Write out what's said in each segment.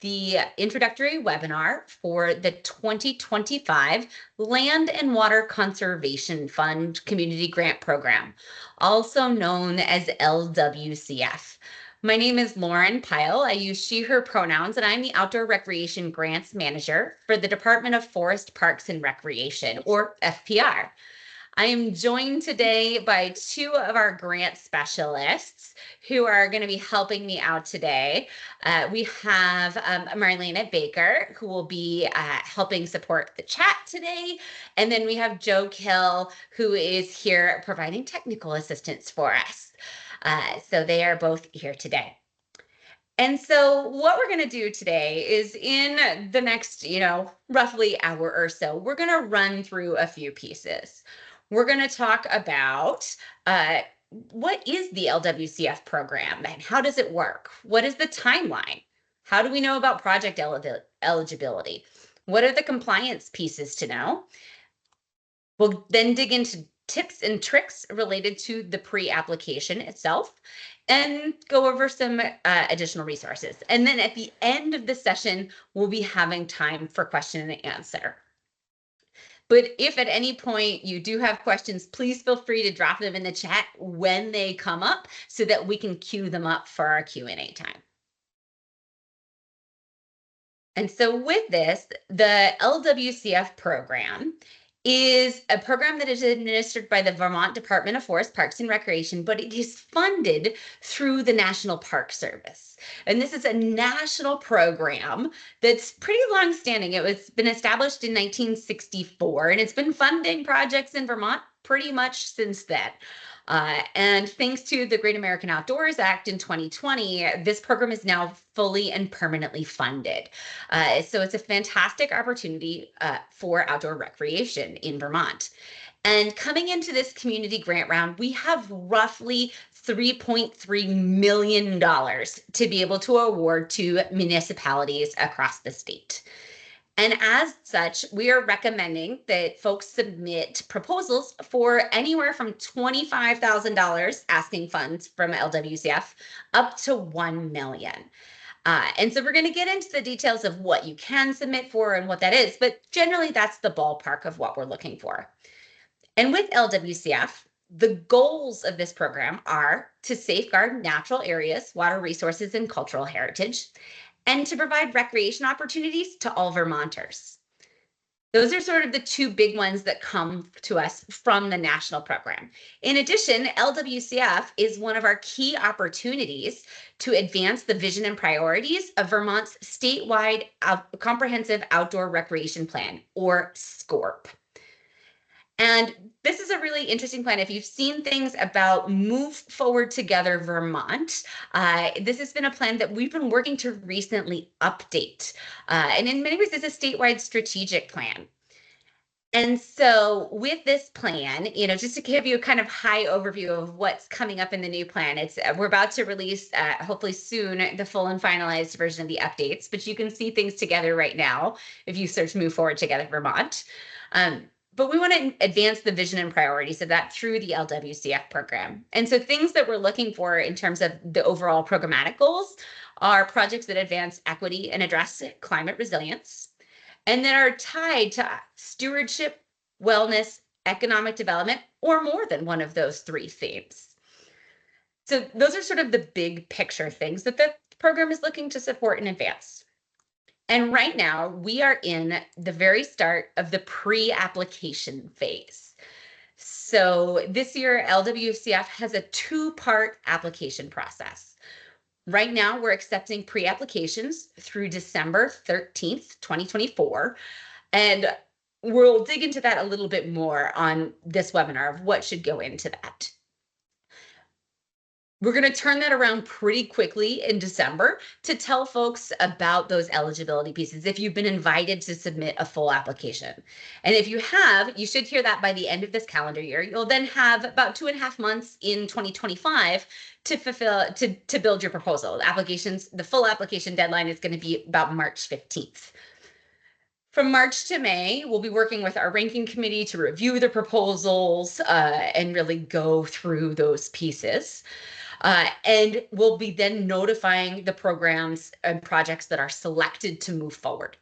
the introductory webinar for the 2025 Land and Water Conservation Fund Community Grant Program, also known as LWCF. My name is Lauren Pyle. I use she, her pronouns, and I'm the Outdoor Recreation Grants Manager for the Department of Forest, Parks, and Recreation, or FPR. I am joined today by two of our grant specialists who are going to be helping me out today. We have Marlena Baker, who will be helping support the chat today. And then we have Joe Kill, who is here providing technical assistance for us. So they are both here today. And so what we're going to do today is in the next, roughly hour or so, we're going to run through a few pieces. We're going to talk about what is the LWCF program and how does it work? What is the timeline? How do we know about project eligibility? What are the compliance pieces to know? We'll then dig into tips and tricks related to the pre-application itself and go over some additional resources. And then at the end of the session, we'll be having time for question and answer. But if at any point you do have questions, please feel free to drop them in the chat when they come up so that we can queue them up for our Q&A time. And so with this, the LWCF program is a program that is administered by the Vermont Department of Forest, Parks, and Recreation, but it is funded through the National Park Service. And this is a national program that's pretty long-standing. It was been established in 1964, and it's been funding projects in Vermont pretty much since then. And thanks to the Great American Outdoors Act in 2020, this program is now fully and permanently funded. So it's a fantastic opportunity for outdoor recreation in Vermont. And coming into this community grant round, we have roughly $3.3 million to be able to award to municipalities across the state. And as such, we are recommending that folks submit proposals for anywhere from $25,000 asking funds from LWCF up to $1 million. And so we're going to get into the details of what you can submit for and what that is, but generally that's the ballpark of what we're looking for. And with LWCF, the goals of this program are to safeguard natural areas, water resources, and cultural heritage, and to provide recreation opportunities to all Vermonters. Those are sort of the two big ones that come to us from the national program. In addition, LWCF is one of our key opportunities to advance the vision and priorities of Vermont's statewide comprehensive outdoor recreation plan, or SCORP. And this is a really interesting plan. If you've seen things about Move Forward Together Vermont, this has been a plan that we've been working to recently update. And in many ways, it's a statewide strategic plan. And so with this plan, just to give you a kind of high overview of what's coming up in the new plan, we're about to release, hopefully soon, the full and finalized version of the updates, but you can see things together right now if you search Move Forward Together Vermont. But we want to advance the vision and priorities of that through the LWCF program. And so things that we're looking for in terms of the overall programmatic goals are projects that advance equity and address climate resilience, and that are tied to stewardship, wellness, economic development, or more than one of those three themes. So those are sort of the big picture things that the program is looking to support and advance. And right now, we are in the very start of the pre-application phase. So this year, LWCF has a two-part application process. Right now, we're accepting pre-applications through December 13th, 2024. And we'll dig into that a little bit more on this webinar of what should go into that. We're going to turn that around pretty quickly in December to tell folks about those eligibility pieces if you've been invited to submit a full application. And if you have, you should hear that by the end of this calendar year. You'll then have about 2.5 months in 2025 to build your proposal. The full application deadline is going to be about March 15th. From March to May, we'll be working with our ranking committee to review the proposals and really go through those pieces. and we'll be then notifying the programs and projects that are selected to move forward.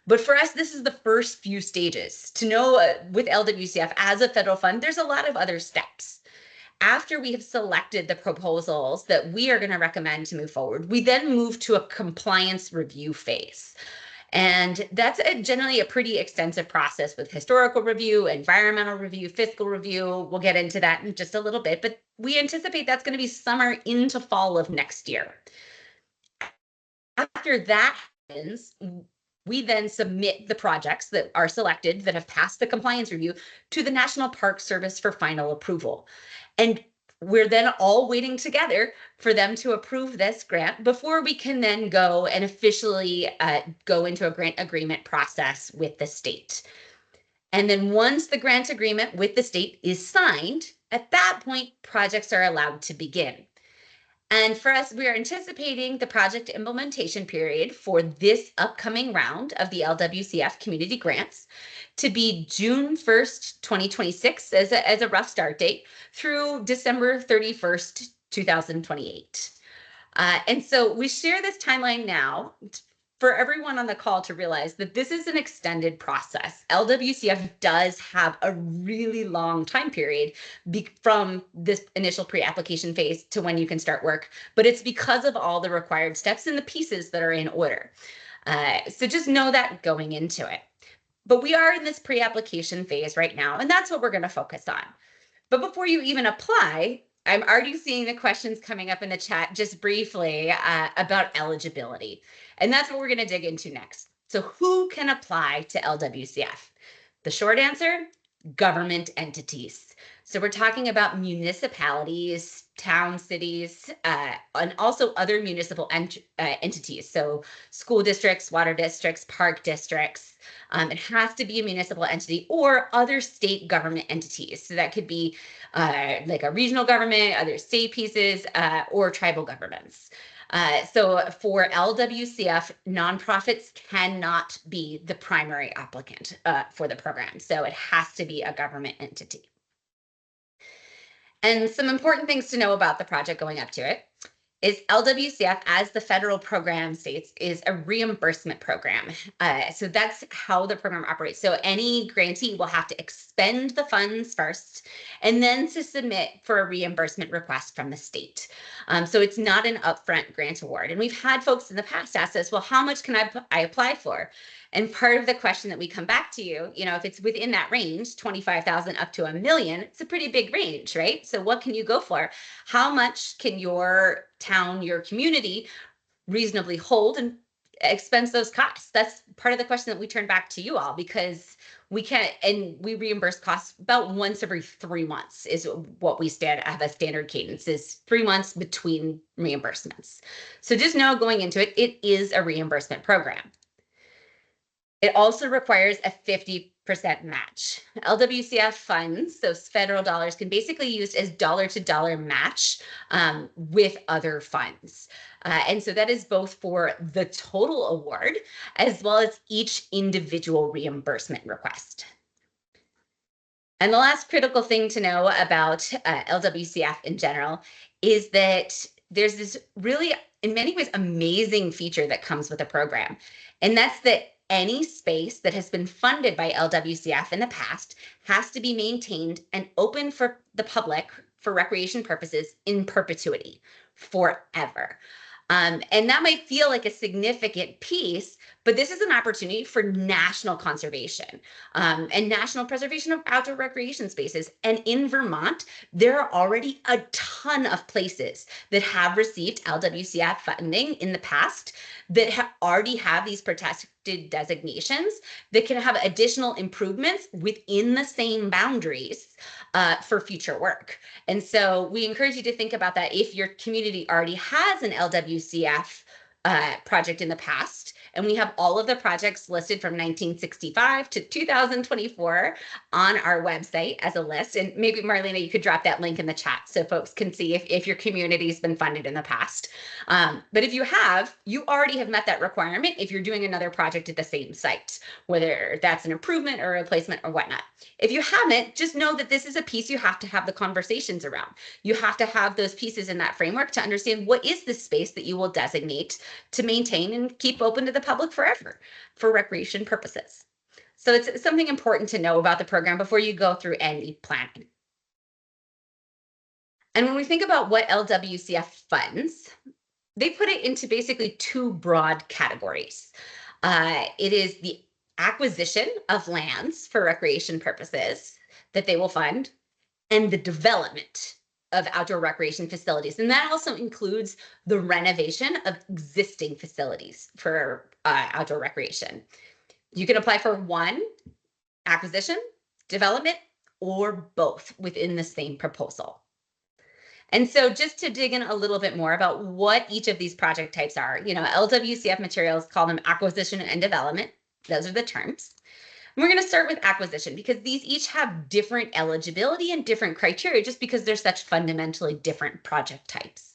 But for us, this is the first few stages. To know with LWCF as a federal fund, there's a lot of other steps. After we have selected the proposals that we are going to recommend to move forward, we then move to a compliance review phase. And that's generally a pretty extensive process with historical review, environmental review, fiscal review. We'll get into that in just a little bit, but we anticipate that's going to be summer into fall of next year. After that happens, we then submit the projects that are selected that have passed the compliance review to the National Park Service for final approval. And we're then all waiting together for them to approve this grant before we can then go and officially go into a grant agreement process with the state. And then once the grant agreement with the state is signed, at that point, projects are allowed to begin. And for us, we are anticipating the project implementation period for this upcoming round of the LWCF community grants to be June 1st, 2026 as a rough start date through December 31st, 2028. And so we share this timeline now for everyone on the call to realize that this is an extended process. LWCF does have a really long time period from this initial pre-application phase to when you can start work, but it's because of all the required steps and the pieces that are in order. So just know that going into it. But we are in this pre-application phase right now, and that's what we're going to focus on. But before you even apply, I'm already seeing the questions coming up in the chat just briefly about eligibility. And that's what we're going to dig into next. So who can apply to LWCF? The short answer, government entities. So we're talking about municipalities, town, cities, and also other municipal entities. So school districts, water districts, park districts. It has to be a municipal entity or other state government entities. So that could be like a regional government, other state pieces, or tribal governments. So for LWCF, nonprofits cannot be the primary applicant for the program. So it has to be a government entity. And some important things to know about the project going up to it is LWCF, as the federal program states, is a reimbursement program. So that's how the program operates. So any grantee will have to expend the funds first and then to submit for a reimbursement request from the state. So it's not an upfront grant award. And we've had folks in the past ask us, well, how much can I apply for? And part of the question that we come back to you, if it's within that range, 25,000 up to $1 million, it's a pretty big range, right? So what can you go for? How much can your town, your community reasonably hold and expense those costs? That's part of the question that we turn back to you all, because we can't, and we reimburse costs about once every 3 months is what we have a standard cadence, is 3 months between reimbursements. So just know going into it, it is a reimbursement program. It also requires a 50% match. LWCF funds, those federal dollars, can basically be used as dollar-to-dollar match with other funds. And so that is both for the total award as well as each individual reimbursement request. And the last critical thing to know about LWCF in general is that there's this really, in many ways, amazing feature that comes with the program. And that's that any space that has been funded by LWCF in the past has to be maintained and open for the public for recreation purposes in perpetuity, forever. And that might feel like a significant piece, but this is an opportunity for national conservation and national preservation of outdoor recreation spaces. And in Vermont, there are already a ton of places that have received LWCF funding in the past that already have these protected designations that can have additional improvements within the same boundaries for future work. And so we encourage you to think about that. If your community already has an LWCF project in the past. And we have all of the projects listed from 1965 to 2024 on our website as a list. And maybe Marlena, you could drop that link in the chat so folks can see if your community's been funded in the past. But if you have, you already have met that requirement if you're doing another project at the same site, whether that's an improvement or a replacement or whatnot. If you haven't, just know that this is a piece you have to have the conversations around. You have to have those pieces in that framework to understand what is the space that you will designate to maintain and keep open to the public forever for recreation purposes. So it's something important to know about the program before you go through any planning. And when we think about what LWCF funds, they put it into basically two broad categories. It is the acquisition of lands for recreation purposes that they will fund, and the development of outdoor recreation facilities. And that also includes the renovation of existing facilities for outdoor recreation. You can apply for one, acquisition, development, or both within the same proposal. And so just to dig in a little bit more about what each of these project types are, LWCF materials call them acquisition and development. Those are the terms. And we're going to start with acquisition because these each have different eligibility and different criteria just because they're such fundamentally different project types.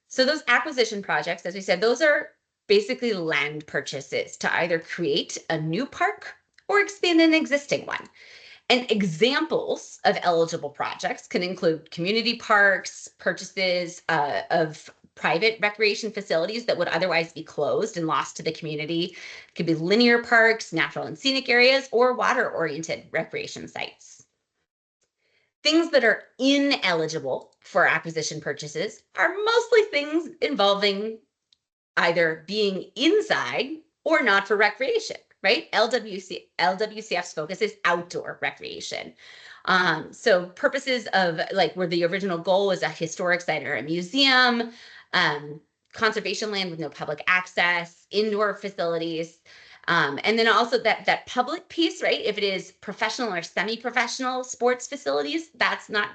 So those acquisition projects, as we said, those are basically land purchases to either create a new park or expand an existing one. And examples of eligible projects can include community parks, purchases of private recreation facilities that would otherwise be closed and lost to the community. It could be linear parks, natural and scenic areas, or water-oriented recreation sites. Things that are ineligible for acquisition purchases are mostly things involving either being inside or not for recreation. Right? LWCF's focus is outdoor recreation. So purposes of like where the original goal was a historic site or a museum, conservation land with no public access, indoor facilities, and then also that public piece, right? If it is professional or semi-professional sports facilities, that's not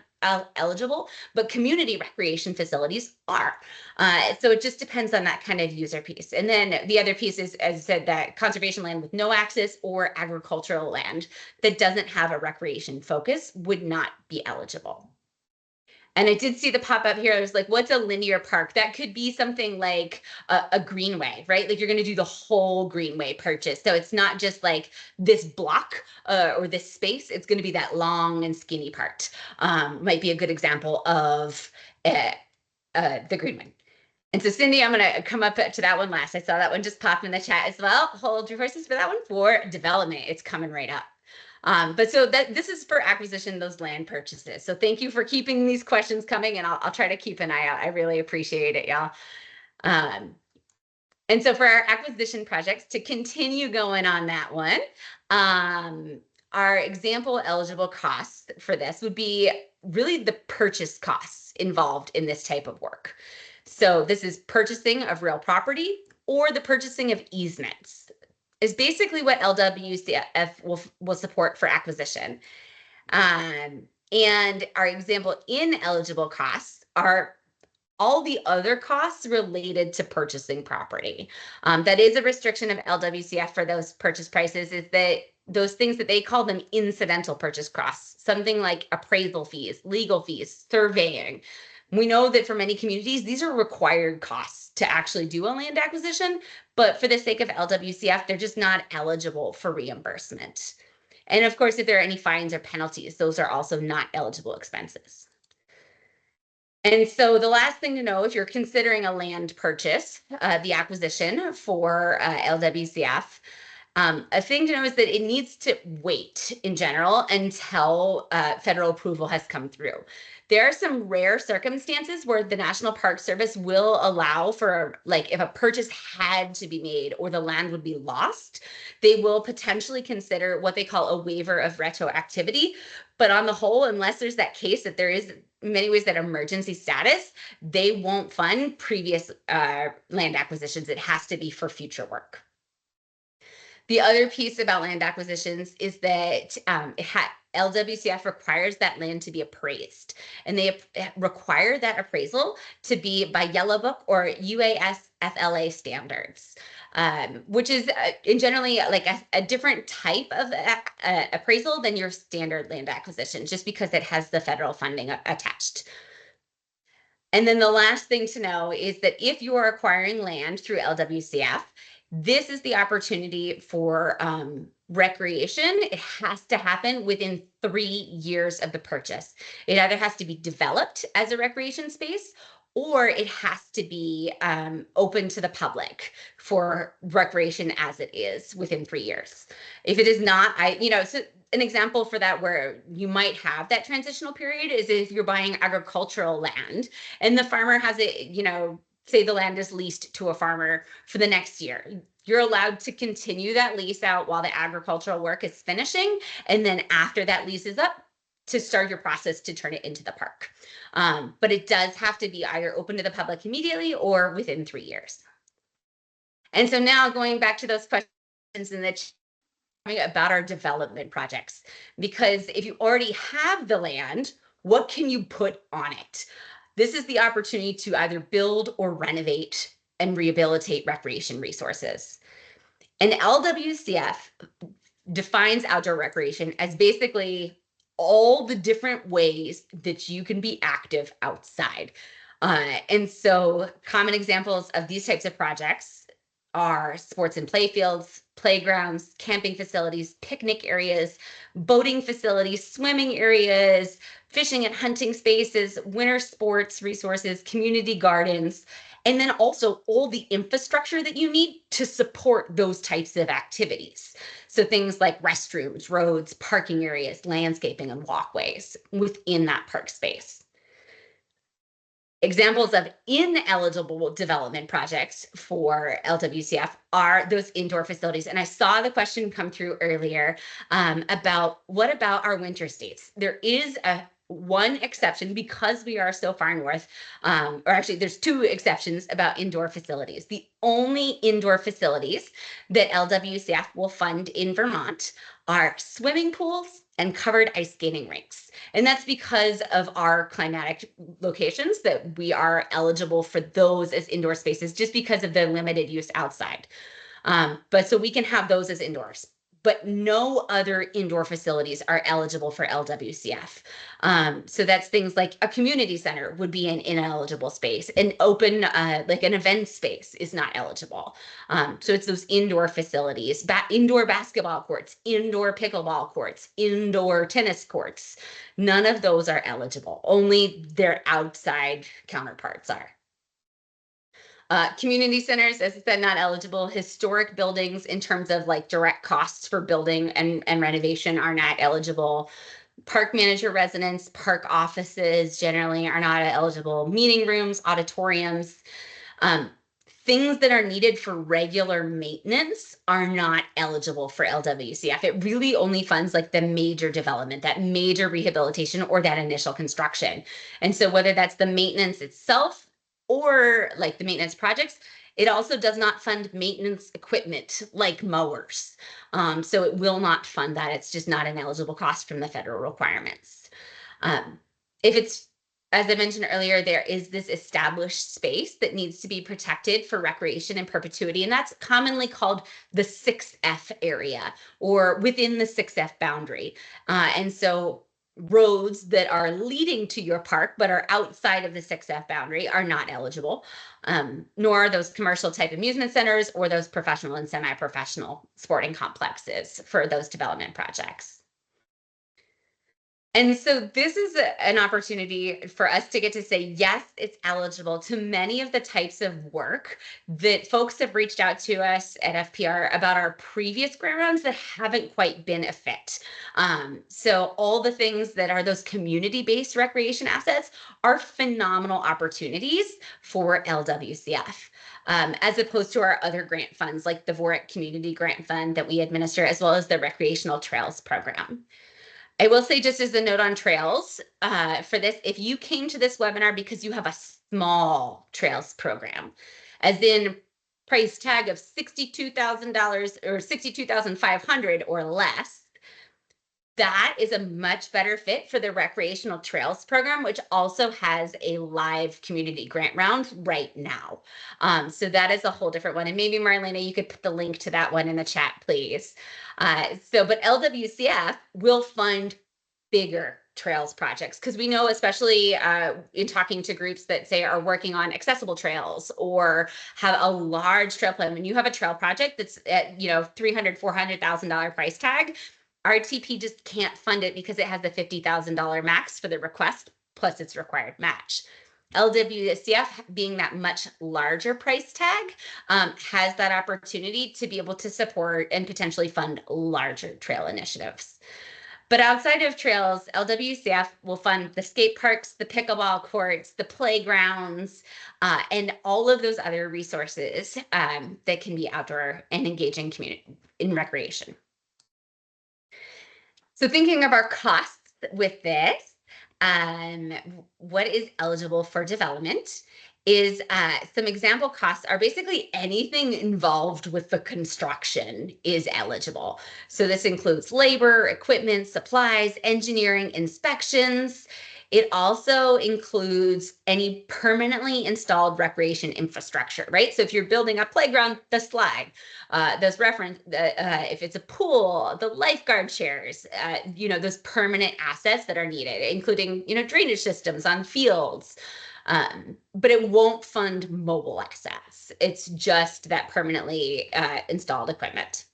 eligible, but community recreation facilities are. So it just depends on that kind of user piece. And then the other piece is, as I said, that conservation land with no access or agricultural land that doesn't have a recreation focus would not be eligible. And I did see the pop up here. I was like, what's a linear park? That could be something like a greenway, right? Like you're going to do the whole greenway purchase. So it's not just like this block or this space. It's going to be that long and skinny part. Might be a good example of the greenway. And so Cindy, I'm going to come up to that one last. I saw that one just pop in the chat as well. Hold your horses for that one for development. It's coming right up. But so this is for acquisition, those land purchases. So thank you for keeping these questions coming, and I'll try to keep an eye out. I really appreciate it, y'all. And so for our acquisition projects, to continue going on that one, our example eligible costs for this would be really the purchase costs involved in this type of work. So this is purchasing of real property or the purchasing of easements. Is basically what LWCF will support for acquisition. And our example ineligible costs are all the other costs related to purchasing property. That is a restriction of LWCF for those purchase prices, is that those things that they call them incidental purchase costs, something like appraisal fees, legal fees, surveying. We know that for many communities, these are required costs to actually do a land acquisition, but for the sake of LWCF, they're just not eligible for reimbursement. And of course, if there are any fines or penalties, those are also not eligible expenses. And so the last thing to know, if you're considering a land purchase, the acquisition for LWCF, a thing to know is that it needs to wait in general until federal approval has come through. There are some rare circumstances where the National Park Service will allow for, like, if a purchase had to be made or the land would be lost, they will potentially consider what they call a waiver of retroactivity. But on the whole, unless there's that case that there is in many ways that emergency status, they won't fund previous land acquisitions. It has to be for future work. The other piece about land acquisitions is that LWCF requires that land to be appraised, and they require that appraisal to be by Yellow Book or UASFLA standards, which is in generally like a different type of appraisal than your standard land acquisition, just because it has the federal funding attached. And then the last thing to know is that if you are acquiring land through LWCF, this is the opportunity for recreation. It has to happen within 3 years of the purchase. It either has to be developed as a recreation space, or it has to be open to the public for recreation as it is within 3 years. If it is not, so an example for that where you might have that transitional period is if you're buying agricultural land and the farmer has it, say the land is leased to a farmer for the next year. You're allowed to continue that lease out while the agricultural work is finishing. And then after that lease is up, to start your process to turn it into the park. But it does have to be either open to the public immediately or within 3 years. And so now going back to those questions in the about our development projects, because if you already have the land, what can you put on it? This is the opportunity to either build or renovate and rehabilitate recreation resources. And LWCF defines outdoor recreation as basically all the different ways that you can be active outside. And so common examples of these types of projects are sports and play fields, playgrounds, camping facilities, picnic areas, boating facilities, swimming areas, fishing and hunting spaces, winter sports resources, community gardens, and then also all the infrastructure that you need to support those types of activities. So things like restrooms, roads, parking areas, landscaping, and walkways within that park space. Examples of ineligible development projects for LWCF are those indoor facilities. And I saw the question come through earlier about what about our winter states? There is one exception because we are so far north, or actually there's 2 exceptions about indoor facilities. The only indoor facilities that LWCF will fund in Vermont are swimming pools and covered ice skating rinks. And that's because of our climatic locations that we are eligible for those as indoor spaces just because of the limited use outside. But so we can have those as indoors, but no other indoor facilities are eligible for LWCF. So that's things like a community center would be an ineligible space. An open, like an event space is not eligible. So it's those indoor facilities, indoor basketball courts, indoor pickleball courts, indoor tennis courts. None of those are eligible. Only their outside counterparts are. Community centers, as I said, not eligible. Historic buildings in terms of like direct costs for building and renovation are not eligible. Park manager residence, park offices generally are not eligible. Meeting rooms, auditoriums, things that are needed for regular maintenance are not eligible for LWCF. It really only funds like the major development, that major rehabilitation, or that initial construction. And so whether that's the maintenance itself or like the maintenance projects, it also does not fund maintenance equipment like mowers. So it will not fund that. It's just not an eligible cost from the federal requirements. If it's, as I mentioned earlier, there is this established space that needs to be protected for recreation in perpetuity, and that's commonly called the 6F area or within the 6F boundary. And so roads that are leading to your park but are outside of the 6F boundary are not eligible, nor are those commercial type amusement centers or those professional and semi-professional sporting complexes for those development projects. And so this is an opportunity for us to get to say, yes, it's eligible to many of the types of work that folks have reached out to us at FPR about our previous grant rounds that haven't quite been a fit. So all the things that are those community-based recreation assets are phenomenal opportunities for LWCF. As opposed to our other grant funds like the VORIC Community Grant Fund that we administer, as well as the Recreational Trails Program. I will say, just as a note on trails, for this, if you came to this webinar because you have a small trails program, as in price tag of $62,000 or $62,500 or less, that is a much better fit for the recreational trails program, which also has a live community grant round right now. So that is a whole different one. And maybe Marlena, you could put the link to that one in the chat, please. But LWCF will fund bigger trails projects, because we know, especially in talking to groups that say are working on accessible trails or have a large trail plan, when you have a trail project that's at $300,000, $400,000 price tag, RTP just can't fund it because it has the $50,000 max for the request plus its required match. LWCF, being that much larger price tag, has that opportunity to be able to support and potentially fund larger trail initiatives. But outside of trails, LWCF will fund the skate parks, the pickleball courts, the playgrounds, and all of those other resources that can be outdoor and engaging community in recreation. So thinking of our costs with this, what is eligible for development is some example costs are basically anything involved with the construction is eligible. So this includes labor, equipment, supplies, engineering, inspections. It also includes any permanently installed recreation infrastructure, right? So if you're building a playground, the slide, if it's a pool, the lifeguard chairs, those permanent assets that are needed, including, drainage systems on fields. But it won't fund mobile assets. It's just that permanently installed equipment.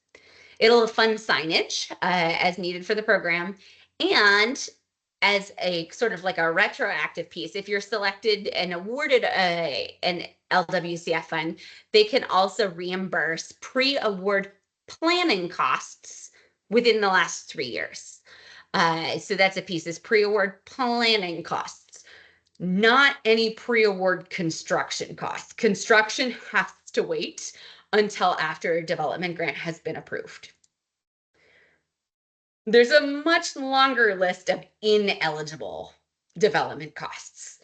It'll fund signage as needed for the program, and as a sort of like a retroactive piece, if you're selected and awarded an LWCF fund, they can also reimburse pre-award planning costs within the last 3 years. So that's a piece, is pre-award planning costs, not any pre-award construction costs. Construction has to wait until after a development grant has been approved. There's a much longer list of ineligible development costs.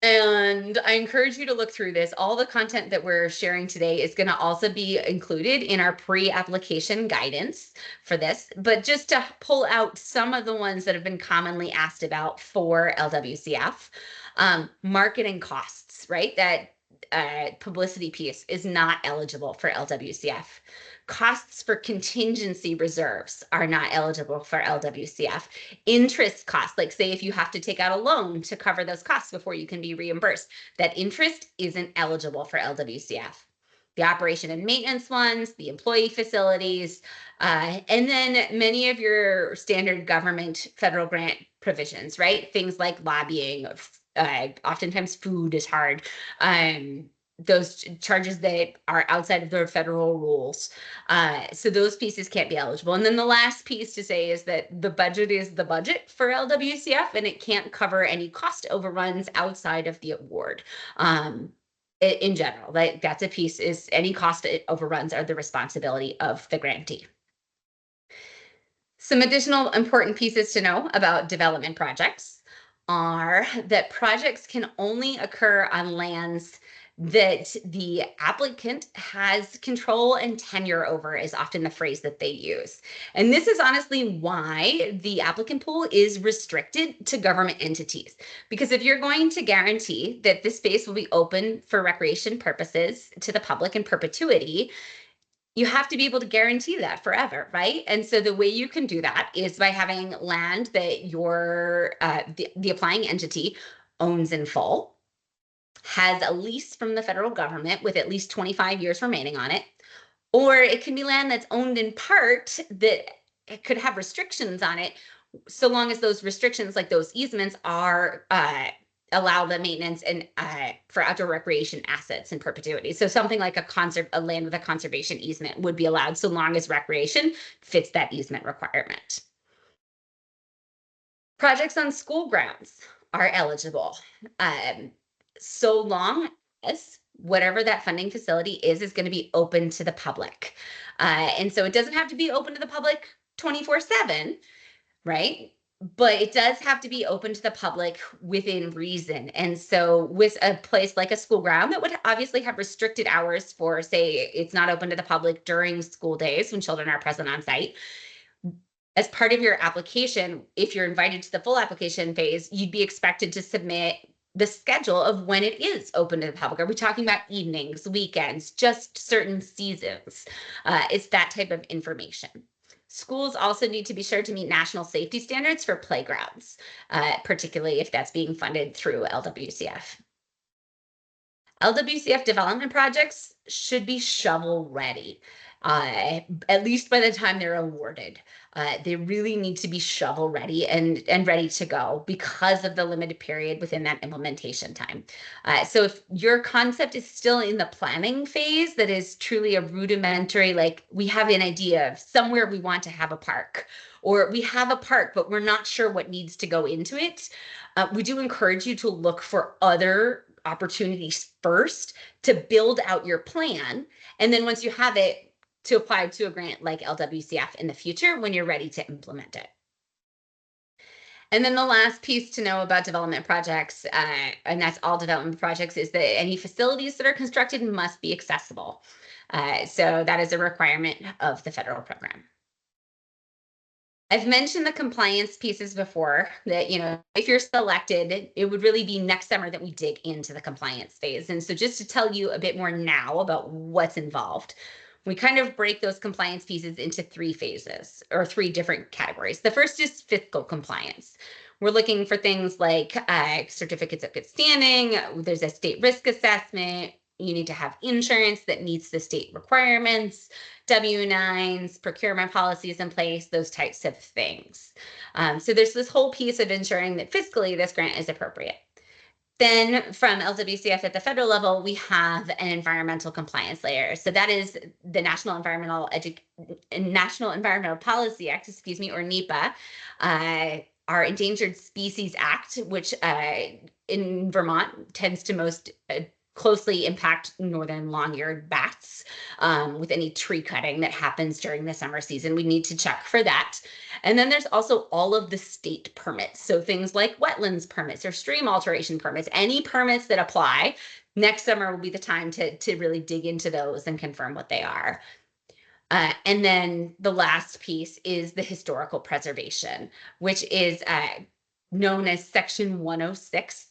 And I encourage you to look through this. All the content that we're sharing today is going to also be included in our pre-application guidance for this. But just to pull out some of the ones that have been commonly asked about for LWCF, marketing costs, right? That publicity piece is not eligible for LWCF. Costs for contingency reserves are not eligible for LWCF. Interest costs, like say if you have to take out a loan to cover those costs before you can be reimbursed, that interest isn't eligible for LWCF. The operation and maintenance ones, the employee facilities, and then many of your standard government federal grant provisions, right? Things like lobbying, oftentimes food is hard. Those charges that are outside of the federal rules. So those pieces can't be eligible. And then the last piece to say is that the budget is the budget for LWCF, and it can't cover any cost overruns outside of the award. In general, that's a piece, is any cost overruns are the responsibility of the grantee. Some additional important pieces to know about development projects are that projects can only occur on lands that the applicant has control and tenure over, is often the phrase that they use. And this is honestly why the applicant pool is restricted to government entities. Because if you're going to guarantee that this space will be open for recreation purposes to the public in perpetuity, you have to be able to guarantee that forever, right? And so the way you can do that is by having land that your the applying entity owns in full, has a lease from the federal government with at least 25 years remaining on it, or it can be land that's owned in part that it could have restrictions on it, so long as those restrictions, like those easements, are allow the maintenance and for outdoor recreation assets in perpetuity. So something like a land with a conservation easement would be allowed so long as recreation fits that easement requirement. Projects on school grounds are eligible, so long as whatever that funding facility is going to be open to the public. And so it doesn't have to be open to the public 24/7, right? but it does have to be open to the public within reason. And so with a place like a school ground that would obviously have restricted hours for, say, it's not open to the public during school days when children are present on site, as part of your application, if you're invited to the full application phase, you'd be expected to submit the schedule of when it is open to the public. Are we talking about evenings, weekends, just certain seasons? It's that type of information. Schools also need to be sure to meet national safety standards for playgrounds, particularly if that's being funded through LWCF. LWCF development projects should be shovel ready, at least by the time they're awarded. They really need to be shovel ready and ready to go because of the limited period within that implementation time. So if your concept is still in the planning phase, that is truly a rudimentary, like we have an idea of somewhere we want to have a park, or we have a park, but we're not sure what needs to go into it. We do encourage you to look for other opportunities first to build out your plan. And then once you have it, to apply to a grant like LWCF in the future when you're ready to implement it. And then the last piece to know about development projects, and that's all development projects, is that any facilities that are constructed must be accessible. So that is a requirement of the federal program. I've mentioned the compliance pieces before that, if you're selected, it would really be next summer that we dig into the compliance phase. And so just to tell you a bit more now about what's involved, we kind of break those compliance pieces into three phases or three different categories. The first is fiscal compliance. We're looking for things like certificates of good standing. There's a state risk assessment. You need to have insurance that meets the state requirements, W-9s, procurement policies in place, those types of things. So there's this whole piece of ensuring that fiscally this grant is appropriate. Then from LWCF at the federal level, we have an environmental compliance layer. So that is the National Environmental Policy Act, or NEPA, our Endangered Species Act, which in Vermont tends to most closely impact northern long-eared bats with any tree cutting that happens during the summer season. We need to check for that. And then there's also all of the state permits. So things like wetlands permits or stream alteration permits, any permits that apply. Next summer will be the time to really dig into those and confirm what they are. And then the last piece is the historical preservation, which is known as Section 106,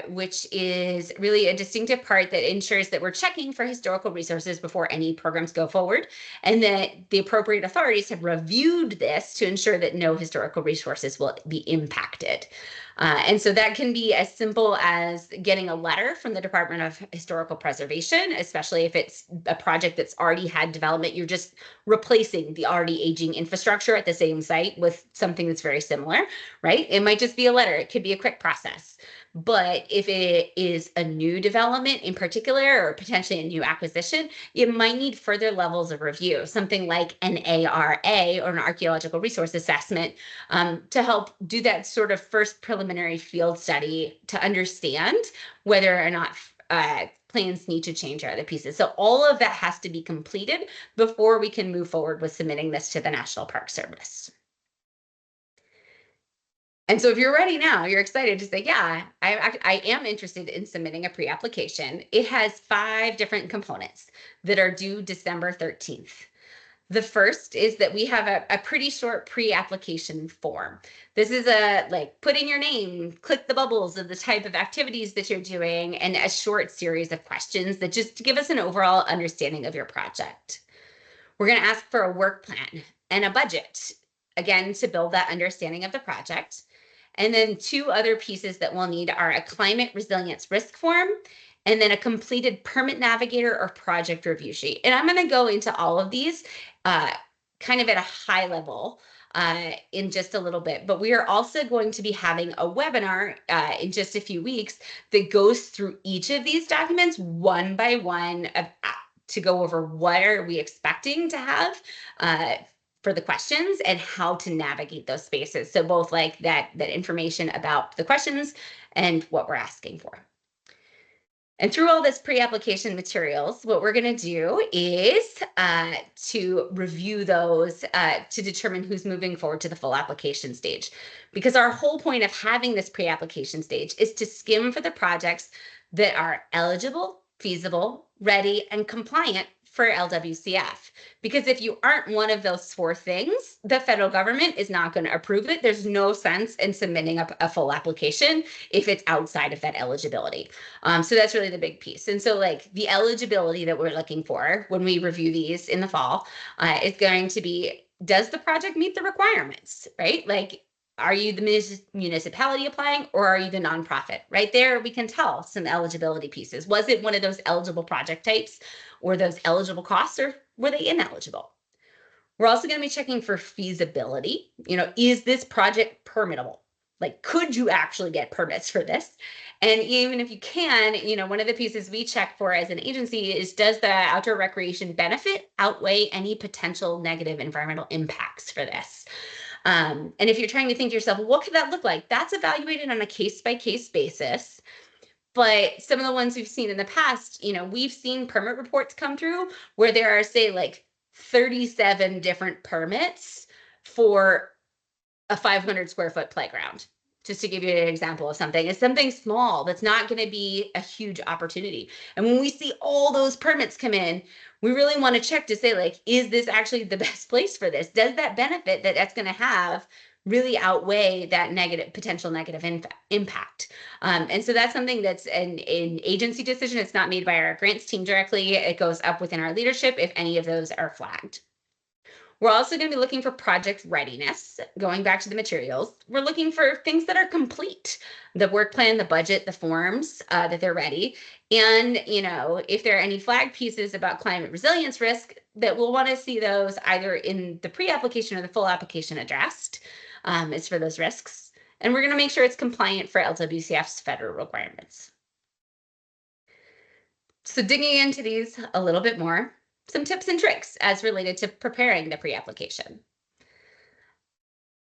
which is really a distinctive part that ensures that we're checking for historical resources before any programs go forward, and that the appropriate authorities have reviewed this to ensure that no historical resources will be impacted. And so that can be as simple as getting a letter from the Department of Historical Preservation, especially if it's a project that's already had development. You're just replacing the already aging infrastructure at the same site with something that's very similar, right? It might just be a letter. It could be a quick process. But if it is a new development in particular, or potentially a new acquisition, it might need further levels of review, something like an ARA or an archaeological resource assessment, to help do that sort of first preliminary field study to understand whether or not plans need to change or other pieces. So all of that has to be completed before we can move forward with submitting this to the National Park Service. And so if you're ready now, you're excited to say, yeah, I am interested in submitting a pre-application. It has 5 different components that are due December 13th. The first is that we have a pretty short pre-application form. This is put in your name, click the bubbles of the type of activities that you're doing, and a short series of questions that just give us an overall understanding of your project. We're going to ask for a work plan and a budget, again, to build that understanding of the project. And then 2 other pieces that we'll need are a climate resilience risk form and then a completed permit navigator or project review sheet. And I'm going to go into all of these kind of at a high level in just a little bit. But we are also going to be having a webinar in just a few weeks that goes through each of these documents one by one to go over what are we expecting to have for the questions and how to navigate those spaces. So both like that information about the questions and what we're asking for. And through all this pre-application materials, what we're going to do is to review those to determine who's moving forward to the full application stage. Because our whole point of having this pre-application stage is to skim for the projects that are eligible, feasible, ready, and compliant for LWCF. Because if you aren't one of those four things, the federal government is not going to approve it. There's no sense in submitting a full application if it's outside of that eligibility. So that's really the big piece. And so like the eligibility that we're looking for when we review these in the fall is going to be, does the project meet the requirements, right? Like, are you the municipality applying or are you the nonprofit? Right there, we can tell some eligibility pieces. Was it one of those eligible project types or those eligible costs, or were they ineligible? We're also going to be checking for feasibility. Is this project permittable? Like, could you actually get permits for this? And even if you can, one of the pieces we check for as an agency is, does the outdoor recreation benefit outweigh any potential negative environmental impacts for this? And if you're trying to think to yourself, well, what could that look like? That's evaluated on a case-by-case basis. But some of the ones we've seen in the past, we've seen permit reports come through where there are, say, like 37 different permits for a 500 square foot playground. Just to give you an example of something, it's something small that's not going to be a huge opportunity. And when we see all those permits come in, we really want to check to say, like, is this actually the best place for this? Does that benefit that's going to have really outweigh that potential negative impact? And so that's something that's an agency decision. It's not made by our grants team directly. It goes up within our leadership if any of those are flagged. We're also going to be looking for project readiness. Going back to the materials, we're looking for things that are complete: the work plan, the budget, the forms, that they're ready. And, if there are any flag pieces about climate resilience risk, that we'll want to see those either in the pre-application or the full application addressed, is for those risks. And we're going to make sure it's compliant for LWCF's federal requirements. So digging into these a little bit more, some tips and tricks as related to preparing the pre-application.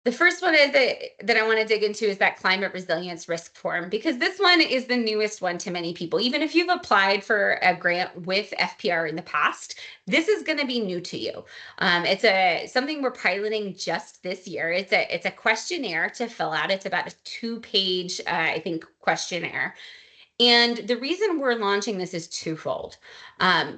The first one is that I want to dig into is that climate resilience risk form, because this one is the newest one to many people. Even if you've applied for a grant with FPR in the past, this is going to be new to you. It's something we're piloting just this year. It's a questionnaire to fill out. It's about a 2-page, I think, questionnaire. And the reason we're launching this is twofold.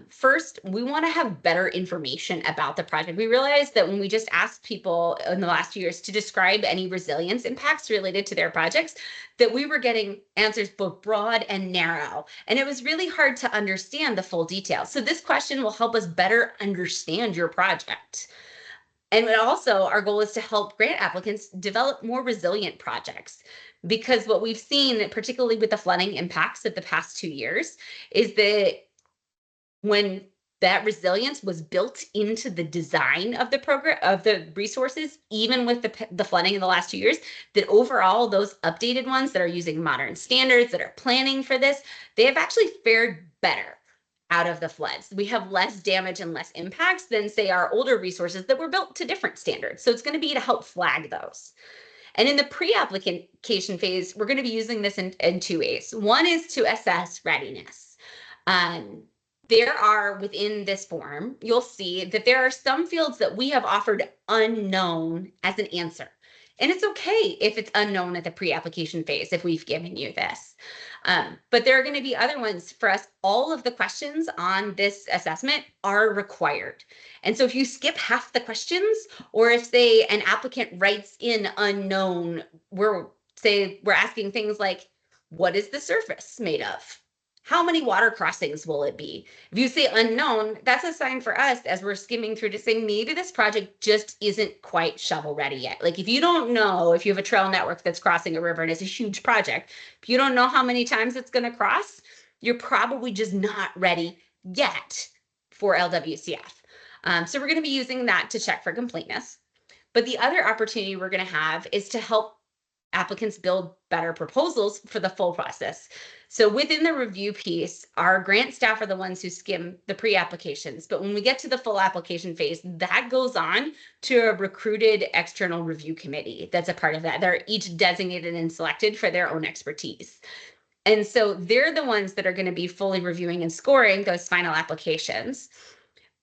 First, we want to have better information about the project. We realized that when we just asked people in the last few years to describe any resilience impacts related to their projects, that we were getting answers both broad and narrow. And it was really hard to understand the full details. So this question will help us better understand your project. And also, our goal is to help grant applicants develop more resilient projects. Because what we've seen, particularly with the flooding impacts of the past 2 years, is that when that resilience was built into the design of the program, of the resources, even with the flooding in the last 2 years, that overall those updated ones that are using modern standards, that are planning for this, they have actually fared better out of the floods. We have less damage and less impacts than, say, our older resources that were built to different standards. So it's going to be to help flag those. And in the pre-application phase, we're going to be using this in 2 ways. One is to assess readiness. There are, within this form, you'll see that there are some fields that we have offered unknown as an answer. And it's okay if it's unknown at the pre-application phase, if we've given you this. But there are going to be other ones for us. All of the questions on this assessment are required. And so if you skip half the questions, or if, say, an applicant writes in unknown, we're asking things like, what is the surface made of? How many water crossings will it be? If you say unknown, that's a sign for us as we're skimming through to say maybe this project just isn't quite shovel ready yet. Like, if you don't know, if you have a trail network that's crossing a river and it's a huge project, if you don't know how many times it's going to cross, you're probably just not ready yet for LWCF. So we're going to be using that to check for completeness. But the other opportunity we're going to have is to help applicants build better proposals for the full process. So within the review piece, our grant staff are the ones who skim the pre-applications. But when we get to the full application phase, that goes on to a recruited external review committee that's a part of that. They're each designated and selected for their own expertise. And so they're the ones that are going to be fully reviewing and scoring those final applications.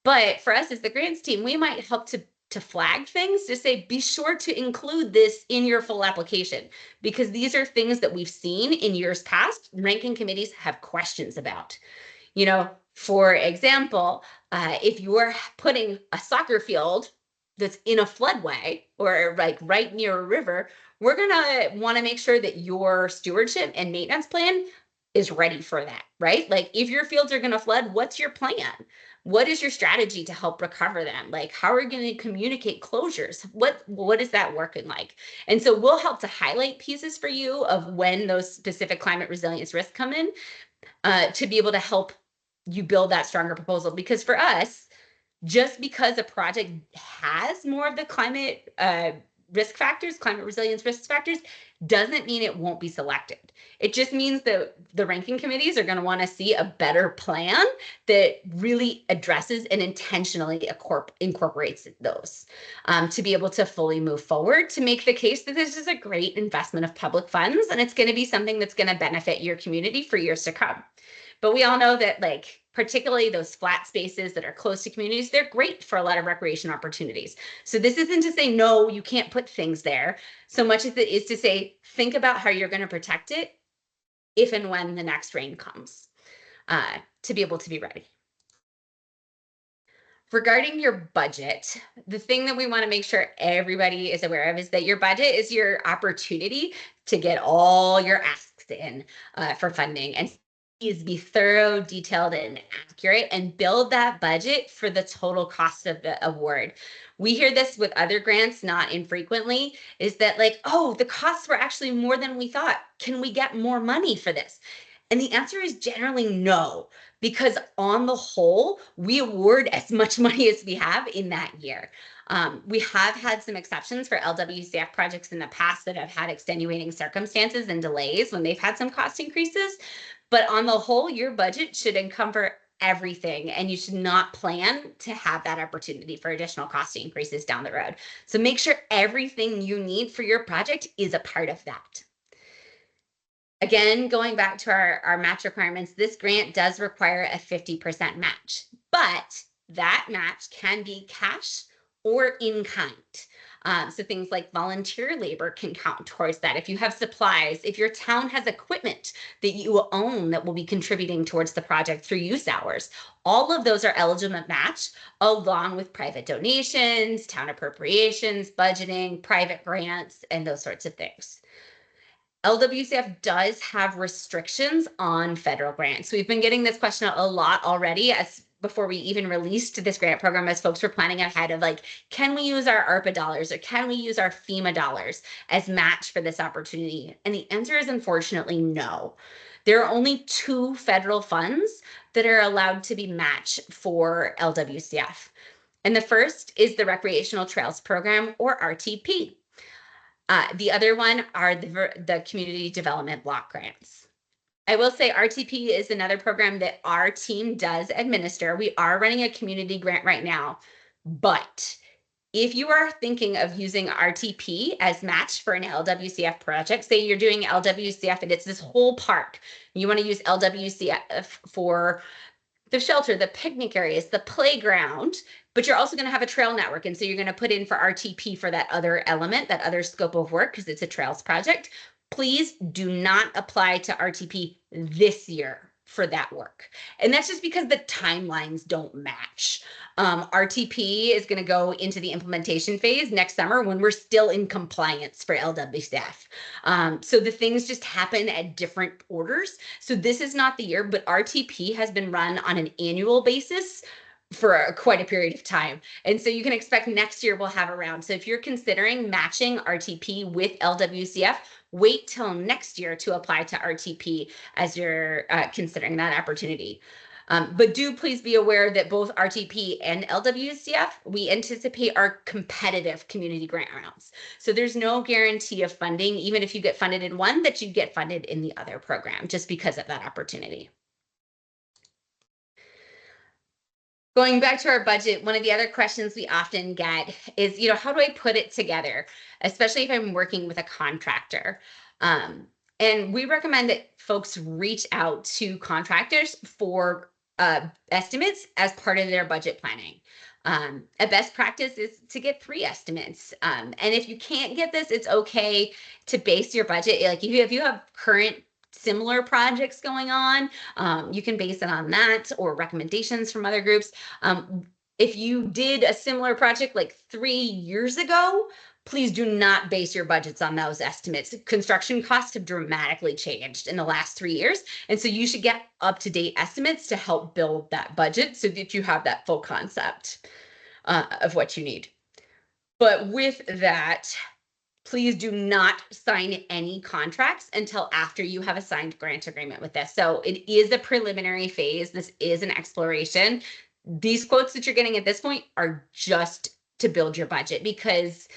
But for us as the grants team, we might help to flag things to say, be sure to include this in your full application, because these are things that we've seen in years past ranking committees have questions about. For example, if you're putting a soccer field that's in a floodway or like right near a river, we're going to want to make sure that your stewardship and maintenance plan is ready for that, right? Like if your fields are going to flood, what's your plan? What is your strategy to help recover them? Like how are you going to communicate closures? What is that working like? And so we'll help to highlight pieces for you of when those specific climate resilience risks come in, to be able to help you build that stronger proposal. Because for us, just because a project has more of the climate risk factors, climate resilience risk factors, doesn't mean it won't be selected. It just means that the ranking committees are going to want to see a better plan that really addresses and intentionally incorporates those, to be able to fully move forward, to make the case that this is a great investment of public funds and it's going to be something that's going to benefit your community for years to come. But we all know that, like, particularly those flat spaces that are close to communities, they're great for a lot of recreation opportunities. So this isn't to say, no, you can't put things there, so much as it is to say, think about how you're going to protect it if and when the next rain comes, to be able to be ready. Regarding your budget, the thing that we want to make sure everybody is aware of is that your budget is your opportunity to get all your asks in for funding, and please be thorough, detailed, and accurate, and build that budget for the total cost of the award. We hear this with other grants not infrequently, is that like, oh, the costs were actually more than we thought. Can we get more money for this? And the answer is generally no, because on the whole, we award as much money as we have in that year. We have had some exceptions for LWCF projects in the past that have had extenuating circumstances and delays when they've had some cost increases. But on the whole, your budget should encumber everything, and you should not plan to have that opportunity for additional cost increases down the road. So make sure everything you need for your project is a part of that. Again, going back to our match requirements, this grant does require a 50% match, but that match can be cash or in kind. So things like volunteer labor can count towards that. If you have supplies, if your town has equipment that you own that will be contributing towards the project through use hours, all of those are eligible to match, along with private donations, town appropriations, budgeting, private grants, and those sorts of things. LWCF does have restrictions on federal grants. We've been getting this question a lot already, as before we even released this grant program, as folks were planning ahead of like, can we use our ARPA dollars or can we use our FEMA dollars as match for this opportunity? And the answer is unfortunately no. There are only 2 federal funds that are allowed to be matched for LWCF. And the first is the Recreational Trails Program, or RTP. The other one are the community development block grants. I will say RTP is another program that our team does administer. We are running a community grant right now, but if you are thinking of using RTP as match for an LWCF project, say you're doing LWCF and it's this whole park, you want to use LWCF for the shelter, the picnic areas, the playground, but you're also going to have a trail network. And so you're going to put in for RTP for that other element, that other scope of work, because it's a trails project. Please do not apply to RTP this year for that work. And that's just because the timelines don't match. RTP is going to go into the implementation phase next summer when we're still in compliance for LWCF. So the things just happen at different orders. So this is not the year, but RTP has been run on an annual basis for quite a period of time. And so you can expect next year we'll have a round. So if you're considering matching RTP with LWCF, wait till next year to apply to RTP as you're considering that opportunity. But do please be aware that both RTP and LWCF, we anticipate are competitive community grant rounds. So there's no guarantee of funding, even if you get funded in one, that you get funded in the other program, just because of that opportunity. Going back to our budget, one of the other questions we often get is, how do I put it together, especially if I'm working with a contractor? And we recommend that folks reach out to contractors for estimates as part of their budget planning. A best practice is to get 3 estimates. And if you can't get this, it's okay to base your budget. Like if you have current similar projects going on, you can base it on that or recommendations from other groups. If you did a similar project like 3 years ago, please do not base your budgets on those estimates. Construction costs have dramatically changed in the last 3 years. And so you should get up-to-date estimates to help build that budget so that you have that full concept of what you need. But with that, please do not sign any contracts until after you have a signed grant agreement with this. So it is a preliminary phase. This is an exploration. These quotes that you're getting at this point are just to build your budget because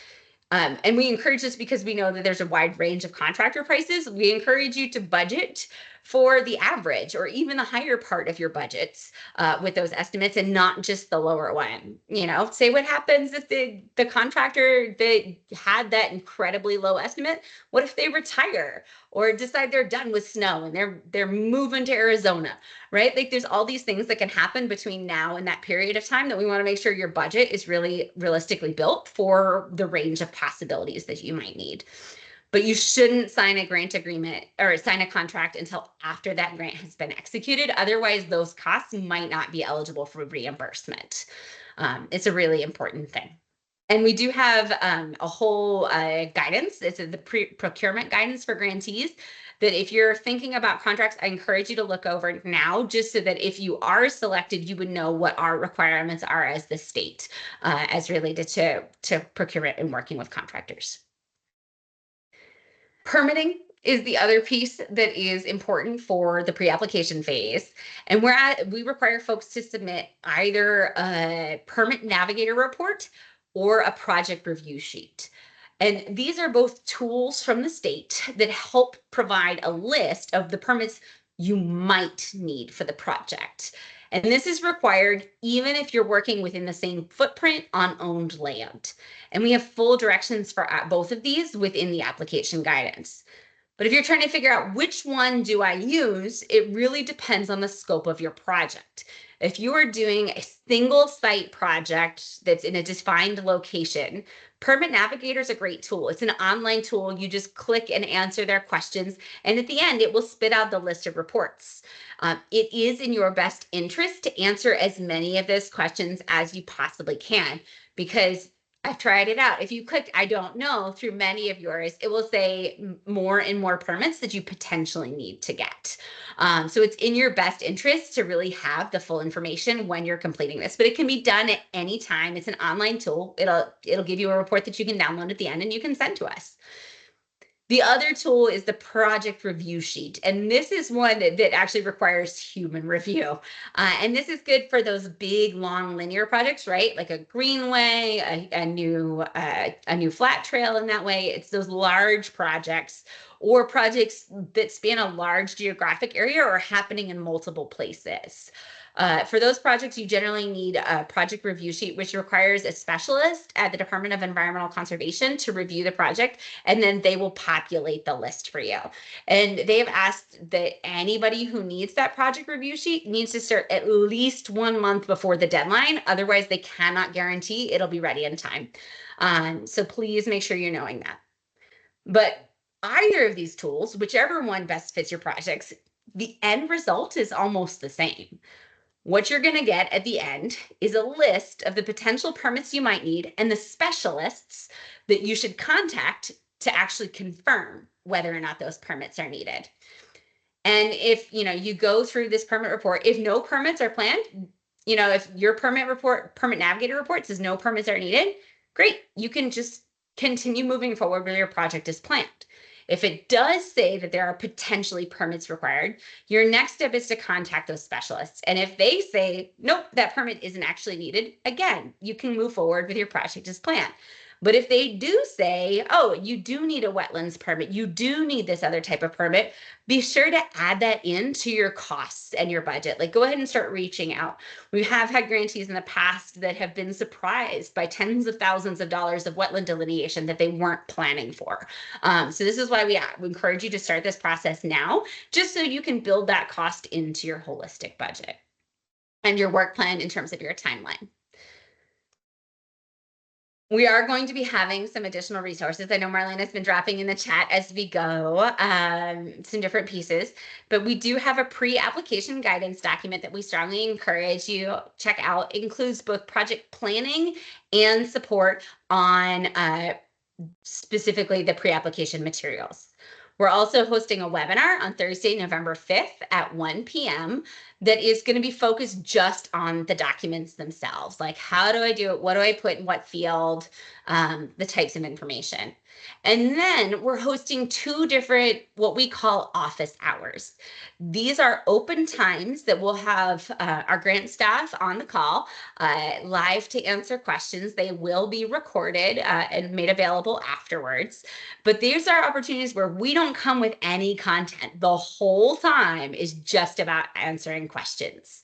and we encourage this because we know that there's a wide range of contractor prices. We encourage you to budget for the average or even the higher part of your budgets with those estimates and not just the lower one. Say what happens if the contractor that had that incredibly low estimate, what if they retire or decide they're done with snow and they're moving to Arizona, right? Like there's all these things that can happen between now and that period of time that we want to make sure your budget is really realistically built for the range of possibilities that you might need. But you shouldn't sign a grant agreement or sign a contract until after that grant has been executed. Otherwise, those costs might not be eligible for reimbursement. It's a really important thing. And we do have a whole guidance. It's the procurement guidance for grantees that if you're thinking about contracts, I encourage you to look over now just so that if you are selected, you would know what our requirements are as the state as related to procurement and working with contractors. Permitting is the other piece that is important for the pre-application phase. And we require folks to submit either a permit navigator report or a project review sheet. And these are both tools from the state that help provide a list of the permits you might need for the project. And this is required even if you're working within the same footprint on owned land. And we have full directions for both of these within the application guidance. But if you're trying to figure out which one do I use, it really depends on the scope of your project. If you are doing a single site project that's in a defined location, Permit Navigator is a great tool. It's an online tool. You just click and answer their questions. And at the end, it will spit out the list of reports. It is in your best interest to answer as many of those questions as you possibly can, because I've tried it out. If you click, I don't know, through many of yours, it will say more and more permits that you potentially need to get. So it's in your best interest to really have the full information when you're completing this, but it can be done at any time. It's an online tool. It'll give you a report that you can download at the end and you can send to us. The other tool is the project review sheet. And this is one that actually requires human review. And this is good for those big, long linear projects, right? Like a greenway, a new flat trail in that way. It's those large projects or projects that span a large geographic area or are happening in multiple places. For those projects, you generally need a project review sheet, which requires a specialist at the Department of Environmental Conservation to review the project, and then they will populate the list for you. And they have asked that anybody who needs that project review sheet needs to start at least 1 month before the deadline. Otherwise, they cannot guarantee it'll be ready in time. So please make sure you're knowing that. But either of these tools, whichever one best fits your projects, the end result is almost the same. What you're going to get at the end is a list of the potential permits you might need and the specialists that you should contact to actually confirm whether or not those permits are needed. And if you go through this permit report, if no permits are planned, if your permit navigator report says no permits are needed, great, you can just continue moving forward with your project as planned. If it does say that there are potentially permits required, your next step is to contact those specialists. And if they say, nope, that permit isn't actually needed, again, you can move forward with your project as planned. But if they do say, oh, you do need a wetlands permit, you do need this other type of permit, be sure to add that into your costs and your budget. Like, go ahead and start reaching out. We have had grantees in the past that have been surprised by tens of thousands of dollars of wetland delineation that they weren't planning for. So this is why we encourage you to start this process now, just so you can build that cost into your holistic budget and your work plan in terms of your timeline. We are going to be having some additional resources. I know Marlene has been dropping in the chat as we go, some different pieces, but we do have a pre-application guidance document that we strongly encourage you check out. It includes both project planning and support on specifically the pre-application materials. We're also hosting a webinar on Thursday, November 5th at 1 p.m. that is going to be focused just on the documents themselves. Like, how do I do it? What do I put in what field? The types of information. And then we're hosting 2 different, what we call office hours. These are open times that we'll have our grant staff on the call live to answer questions. They will be recorded and made available afterwards. But these are opportunities where we don't come with any content. The whole time is just about answering questions.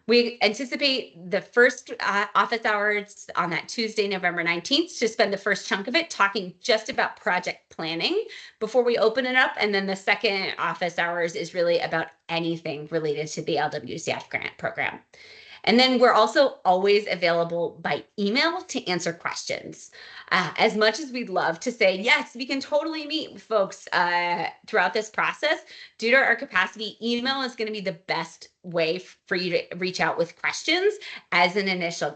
We anticipate the first office hours on that Tuesday, November 19th, to spend the first chunk of it talking just about project planning before we open it up. And then the second office hours is really about anything related to the LWCF grant program. And then we're also always available by email to answer questions. As much as we'd love to say, yes, we can totally meet with folks throughout this process, due to our capacity, email is going to be the best way for you to reach out with questions as an initial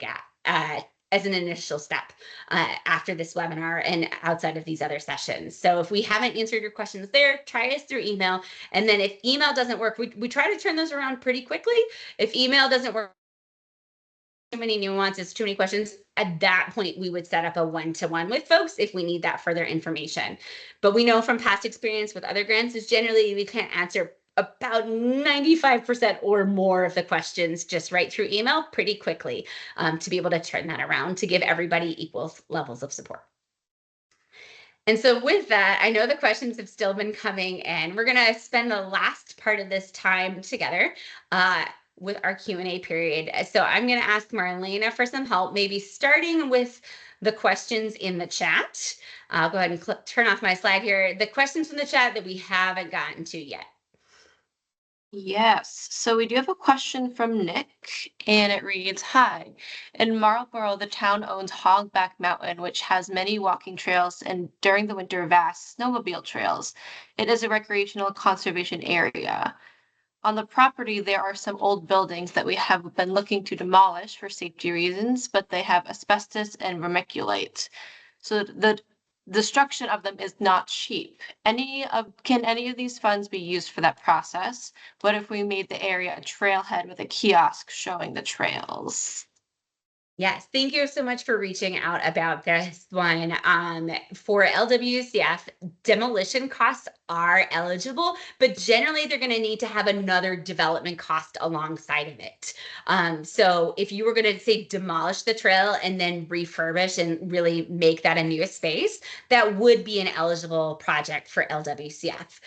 step after this webinar and outside of these other sessions. So if we haven't answered your questions there, try us through email. And then if email doesn't work, we try to turn those around pretty quickly. If email doesn't work, too many nuances, too many questions, at that point we would set up a one-to-one with folks if we need that further information. But we know from past experience with other grants is generally we can answer about 95% or more of the questions just right through email pretty quickly to be able to turn that around to give everybody equal levels of support. And so with that, I know the questions have still been coming in. We're going to spend the last part of this time together with our Q&A period. So I'm going to ask Marlena for some help, maybe starting with the questions in the chat. I'll go ahead and turn off my slide here. The questions in the chat that we haven't gotten to yet. Yes, so we do have a question from Nick, and it reads, hi, in Marlborough, the town owns Hogback Mountain, which has many walking trails and during the winter, vast snowmobile trails. It is a recreational conservation area. On the property, there are some old buildings that we have been looking to demolish for safety reasons, but they have asbestos and vermiculite. So the destruction of them is not cheap. Can any of these funds be used for that process? What if we made the area a trailhead with a kiosk showing the trails? Yes, thank you so much for reaching out about this one. For LWCF, demolition costs are eligible, but generally they're going to need to have another development cost alongside of it. So if you were going to say demolish the trail and then refurbish and really make that a new space, that would be an eligible project for LWCF.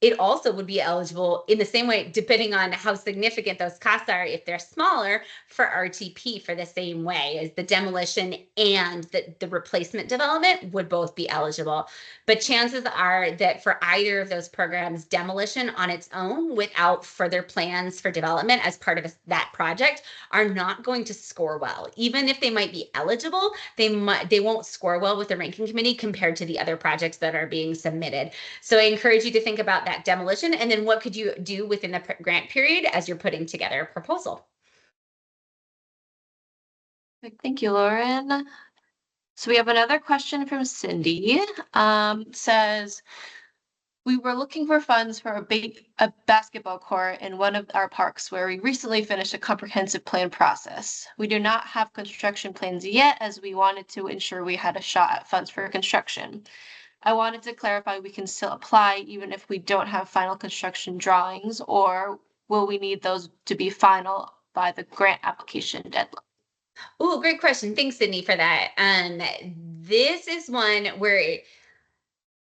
It also would be eligible in the same way, depending on how significant those costs are. If they're smaller, for RTP for the same way as the demolition and the replacement development would both be eligible. But chances are that for either of those programs, demolition on its own without further plans for development as part of that project are not going to score well. Even if they might be eligible, they won't score well with the ranking committee compared to the other projects that are being submitted. So I encourage you to think about that demolition and then what could you do within the grant period as you're putting together a proposal. Thank you, Lauren. So we have another question from Cindy. Says, we were looking for funds for a basketball court in one of our parks where we recently finished a comprehensive plan process. We do not have construction plans yet as we wanted to ensure we had a shot at funds for construction. I wanted to clarify we can still apply even if we don't have final construction drawings, or will we need those to be final by the grant application deadline? Oh, great question. Thanks, Sydney, for that. This is one where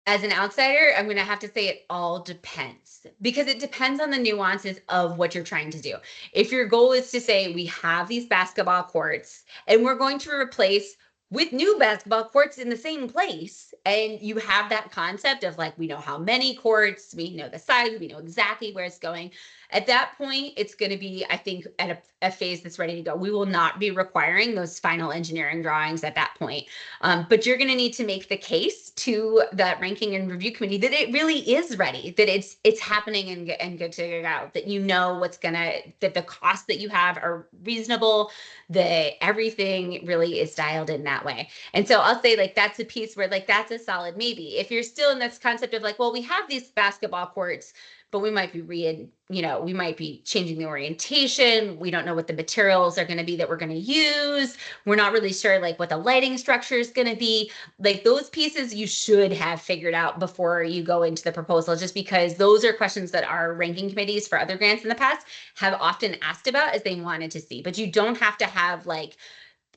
as an outsider, I'm going to have to say it all depends because it depends on the nuances of what you're trying to do. If your goal is to say, we have these basketball courts and we're going to replace with new basketball courts in the same place, and you have that concept of like, we know how many courts, we know the size, we know exactly where it's going. At that point, it's going to be, I think, at a phase that's ready to go. We will not be requiring those final engineering drawings at that point. But you're going to need to make the case to that ranking and review committee that it really is ready, that it's happening and good to go, that you know that the costs that you have are reasonable, that everything really is dialed in that way. And so I'll say like that's a piece where like that's a solid maybe. If you're still in this concept of like, well, we have these basketball courts, but we might be we might be changing the orientation. We don't know what the materials are going to be that we're going to use. We're not really sure like what the lighting structure is going to be. Like those pieces you should have figured out before you go into the proposal, just because those are questions that our ranking committees for other grants in the past have often asked about as they wanted to see. But you don't have to have like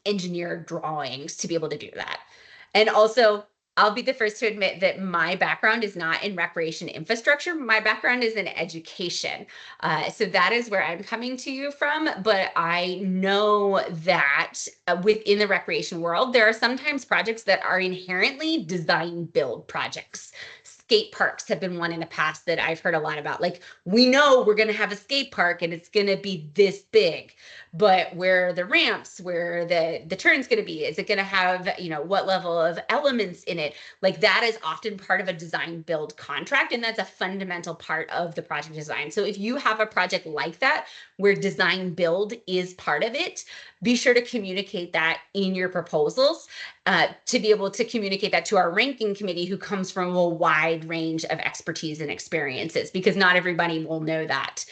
engineered drawings to be able to do that. And also, I'll be the first to admit that my background is not in recreation infrastructure. My background is in education. So that is where I'm coming to you from. But I know that within the recreation world, there are sometimes projects that are inherently design build projects. Skate parks have been one in the past that I've heard a lot about. Like, we know we're going to have a skate park and it's going to be this big, but where are the ramps, where the turn's going to be, is it going to have, what level of elements in it? Like that is often part of a design build contract, and that's a fundamental part of the project design. So if you have a project like that where design build is part of it, be sure to communicate that in your proposals, to be able to communicate that to our ranking committee, who comes from a wide range of expertise and experiences, because not everybody will know that.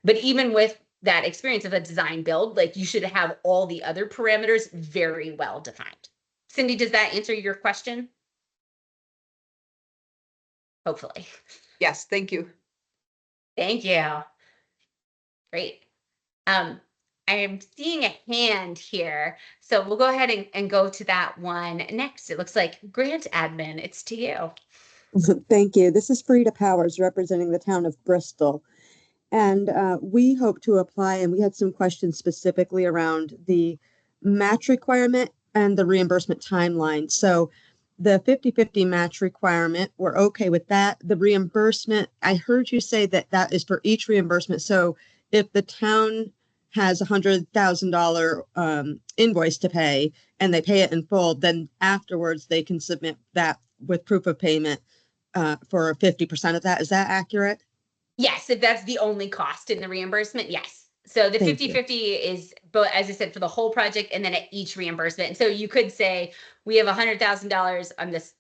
But even with that experience of a design build, like you should have all the other parameters very well defined. Cindy, does that answer your question? Hopefully. Yes, thank you. Thank you. Great. I am seeing a hand here, so we'll go ahead and go to that one next. It looks like grant admin. It's to you. Thank you. This is Frida Powers representing the town of Bristol. And we hope to apply, and we had some questions specifically around the match requirement and the reimbursement timeline. So the 50-50 match requirement, we're okay with that. The reimbursement, I heard you say that that is for each reimbursement. So if the town has $100,000 invoice to pay and they pay it in full, then afterwards they can submit that with proof of payment for 50% of that. Is that accurate? Yes, if that's the only cost in the reimbursement, yes. So the 50-50 is, but as I said, for the whole project and then at each reimbursement. And so you could say we have $100,000 on this.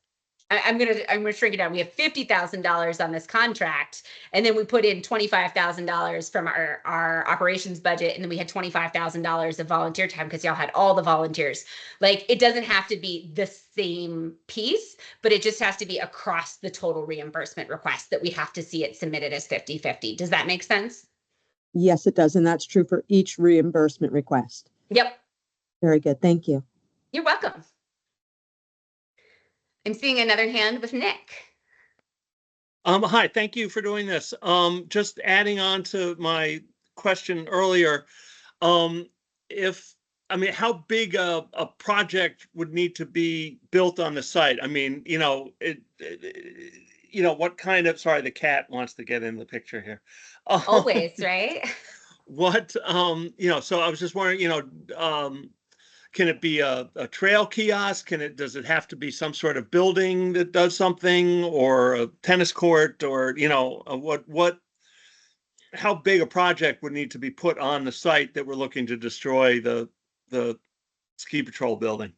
I'm gonna shrink it down. We have $50,000 on this contract, and then we put in $25,000 from our operations budget, and then we had $25,000 of volunteer time because y'all had all the volunteers. Like it doesn't have to be the same piece, but it just has to be across the total reimbursement request that we have to see it submitted as 50-50. Does that make sense? Yes, it does. And that's true for each reimbursement request. Yep. Very good. Thank you. You're welcome. I'm seeing another hand with Nick. Hi, thank you for doing this. Just adding on to my question earlier, how big a project would need to be built on the site? I mean, what kind of, sorry, the cat wants to get in the picture here. Always, right? So I was just wondering, can it be a trail kiosk? Does it have to be some sort of building that does something, or a tennis court, or, how big a project would need to be put on the site that we're looking to destroy the ski patrol building?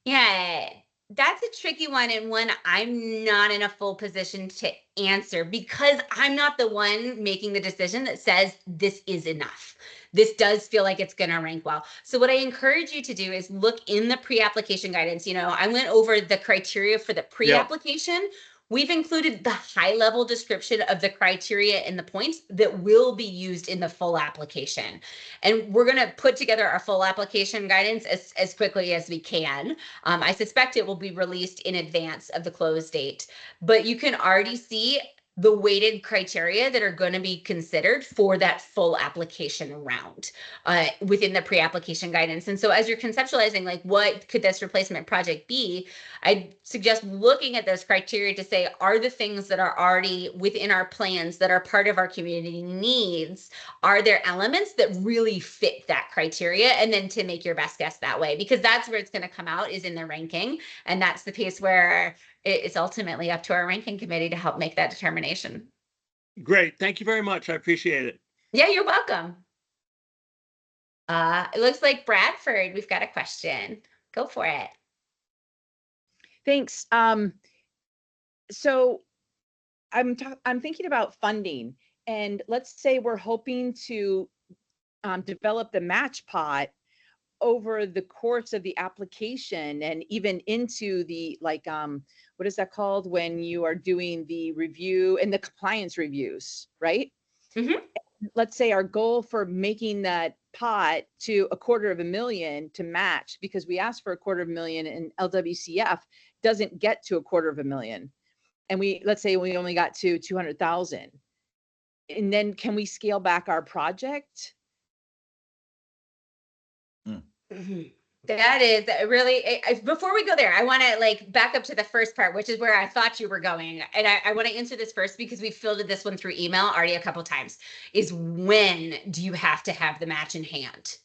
Yeah, that's a tricky one, and one I'm not in a full position to answer because I'm not the one making the decision that says this is enough. This does feel like it's going to rank well. So what I encourage you to do is look in the pre-application guidance. I went over the criteria for the pre-application. we've included the high-level description of the criteria and the points that will be used in the full application. And we're going to put together our full application guidance as quickly as we can. I suspect it will be released in advance of the close date, but you can already see the weighted criteria that are going to be considered for that full application round within the pre-application guidance. And so as you're conceptualizing, like, what could this replacement project be, I suggest looking at those criteria to say, are the things that are already within our plans that are part of our community needs, are there elements that really fit that criteria? And then to make your best guess that way, because that's where it's going to come out, is in the ranking. And that's the piece where it's ultimately up to our ranking committee to help make that determination. Great. Thank you very much. I appreciate it. Yeah, you're welcome. It looks like Bradford, we've got a question. Go for it. Thanks. So I'm thinking about funding, and let's say we're hoping to develop the match pot over the course of the application and even into the, like, what is that called when you are doing the review and the compliance reviews, right? Mhm. Let's say our goal for making that pot to $250,000 to match, because we asked for $250,000 and LWCF doesn't get to $250,000. And let's say we only got to 200,000. And then can we scale back our project? That is really, before we go there, I want to like back up to the first part, which is where I thought you were going. And I want to answer this first because we fielded this one through email already a couple times, is when do you have to have the match in hand?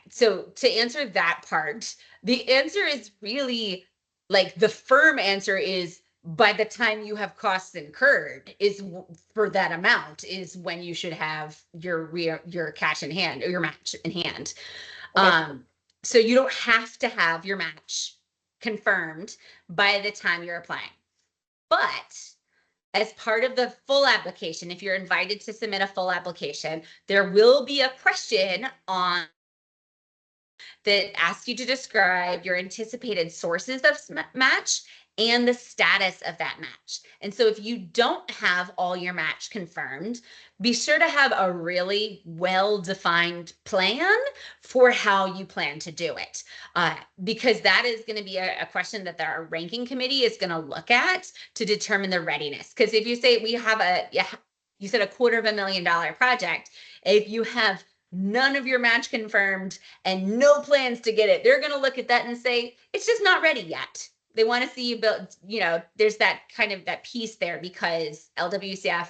So to answer that part, the answer is really, like, the firm answer is by the time you have costs incurred is for that amount is when you should have your cash in hand, or your match in hand. Okay. So you don't have to have your match confirmed by the time you're applying. But as part of the full application, if you're invited to submit a full application, there will be a question on that asks you to describe your anticipated sources of match and the status of that match. And so if you don't have all your match confirmed, be sure to have a really well-defined plan for how you plan to do it. Because that is going to be a question that our ranking committee is going to look at to determine the readiness. Because if you say we have you said $250,000 project, if you have none of your match confirmed and no plans to get it, they're going to look at that and say, it's just not ready yet. They want to see you build, there's that kind of that piece there, because LWCF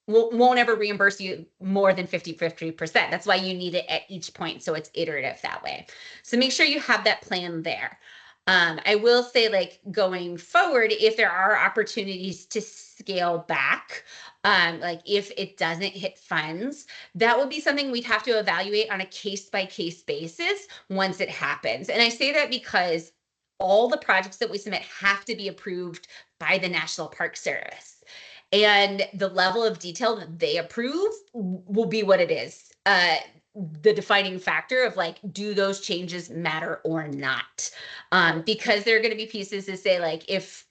won't ever reimburse you more than 50%. That's why you need it at each point. So it's iterative that way. So make sure you have that plan there. I will say, like, going forward, if there are opportunities to scale back, like if it doesn't hit funds, that would be something we'd have to evaluate on a case-by-case basis once it happens. And I say that because all the projects that we submit have to be approved by the National Park Service. And the level of detail that they approve will be what it is. The defining factor of, like, do those changes matter or not? Because there are going to be pieces to say, like, if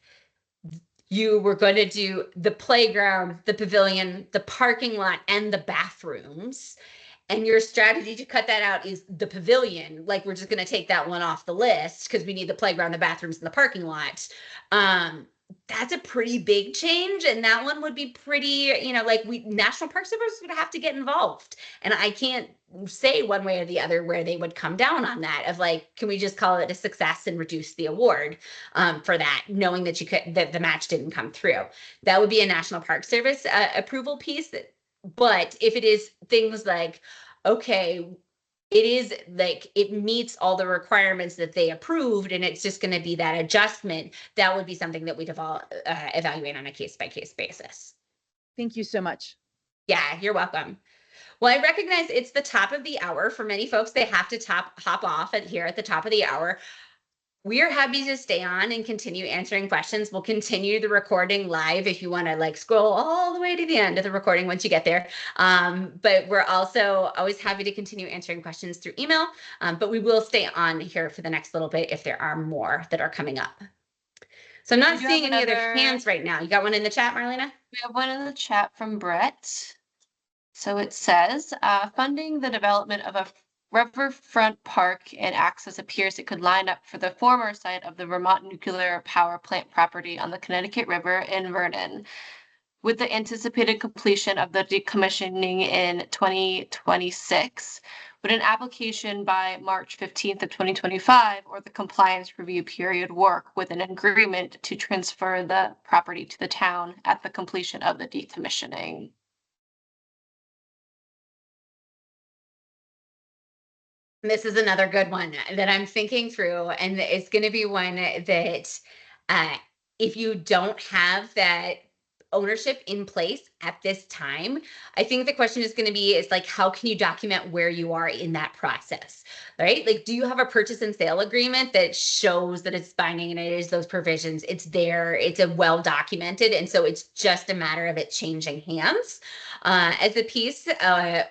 you were going to do the playground, the pavilion, the parking lot, and the bathrooms, and your strategy to cut that out is the pavilion, like, we're just going to take that one off the list because we need the playground, the bathrooms, and the parking lot. That's a pretty big change, and that one would be pretty, like, National Park Service would have to get involved, and I can't say one way or the other where they would come down on that, of like, can we just call it a success and reduce the award for that, knowing that that the match didn't come through. That would be a National Park Service approval piece. But if it is things like, okay, it is like it meets all the requirements that they approved, and it's just going to be that adjustment, that would be something that we'd evaluate on a case-by-case basis. Thank you so much. Yeah, you're welcome. Well, I recognize it's the top of the hour. For many folks, they have to hop off here at the top of the hour. We are happy to stay on and continue answering questions. We'll continue the recording live if you want to, like, scroll all the way to the end of the recording once you get there. But we're also always happy to continue answering questions through email. But we will stay on here for the next little bit if there are more that are coming up. So I'm We not do seeing have any other another- hands right now. You got one in the chat, Marlena? We have one in the chat from Brett. So it says, funding the development of a riverfront park and access appears it could line up for the former site of the Vermont nuclear power plant property on the Connecticut River in Vernon. With the anticipated completion of the decommissioning in 2026, would an application by March 15th of 2025 or the compliance review period work with an agreement to transfer the property to the town at the completion of the decommissioning? This is another good one that I'm thinking through, and it's going to be one that if you don't have that ownership in place at this time, I think the question is going to be is like, how can you document where you are in that process, right? Like, do you have a purchase and sale agreement that shows that it's binding and it is those provisions? It's there, it's a well documented, and so it's just a matter of it changing hands as a piece,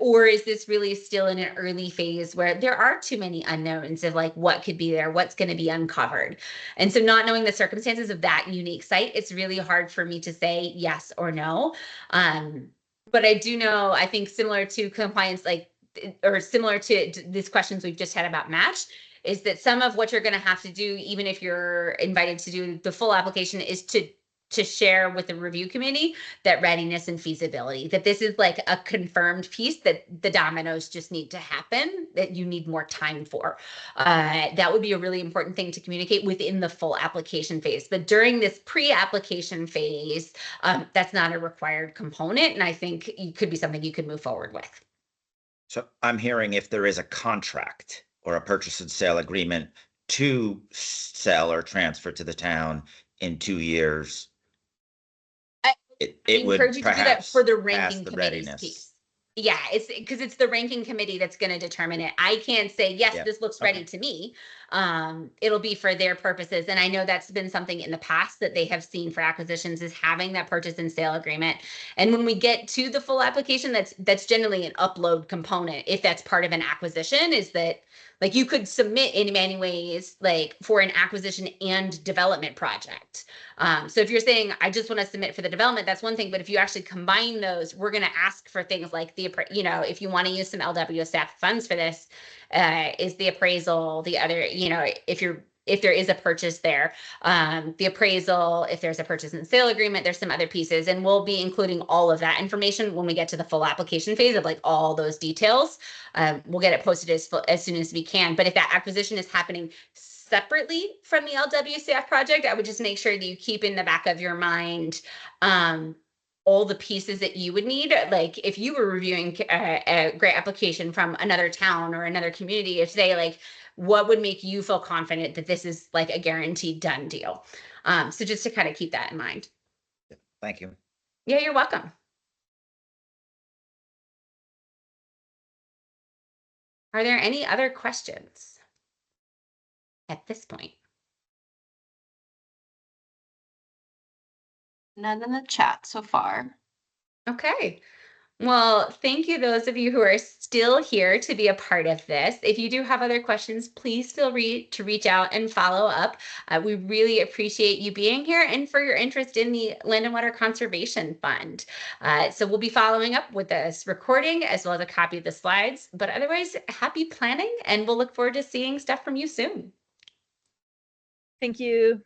or is this really still in an early phase where there are too many unknowns of like what could be there, what's going to be uncovered? And so not knowing the circumstances of that unique site, it's really hard for me to say yes or no. But I do know, I think similar to compliance, like, or similar to these questions we've just had about match, is that some of what you're going to have to do, even if you're invited to do the full application, is to share with the review committee that readiness and feasibility, that this is like a confirmed piece that the dominoes just need to happen, that you need more time for. That would be a really important thing to communicate within the full application phase. But during this pre-application phase, that's not a required component. And I think it could be something you could move forward with. So I'm hearing if there is a contract or a purchase and sale agreement to sell or transfer to the town in 2 years, I it would encourage you to do that perhaps for the pass ranking the committee's readiness. piece. Yeah, it's because it's the ranking committee that's going to determine it. I can't say, yes, Yeah, this looks ready okay. to me. It'll be for their purposes. And I know that's been something in the past that they have seen for acquisitions, is having that purchase and sale agreement. And when we get to the full application, that's generally an upload component. If that's part of an acquisition, is that like you could submit in many ways, like for an acquisition and development project. So if you're saying, I just want to submit for the development, that's one thing. But if you actually combine those, we're going to ask for things like if you want to use some LWCF funds for this, is the appraisal, the other, if there is a purchase there, the appraisal, if there's a purchase and sale agreement, there's some other pieces, and we'll be including all of that information when we get to the full application phase of like all those details. We'll get it posted as soon as we can. But if that acquisition is happening separately from the LWCF project, I would just make sure that you keep in the back of your mind all the pieces that you would need. Like if you were reviewing a grant application from another town or another community, if they like, what would make you feel confident that this is like a guaranteed done deal? So just to kind of keep that in mind. Thank you. Yeah, you're welcome. Are there any other questions at this point? None in the chat so far. Okay. Well, thank you, those of you who are still here to be a part of this. If you do have other questions, please feel free to reach out and follow up. We really appreciate you being here and for your interest in the Land and Water Conservation Fund. So we'll be following up with this recording as well as a copy of the slides. But otherwise, happy planning, and we'll look forward to seeing stuff from you soon. Thank you.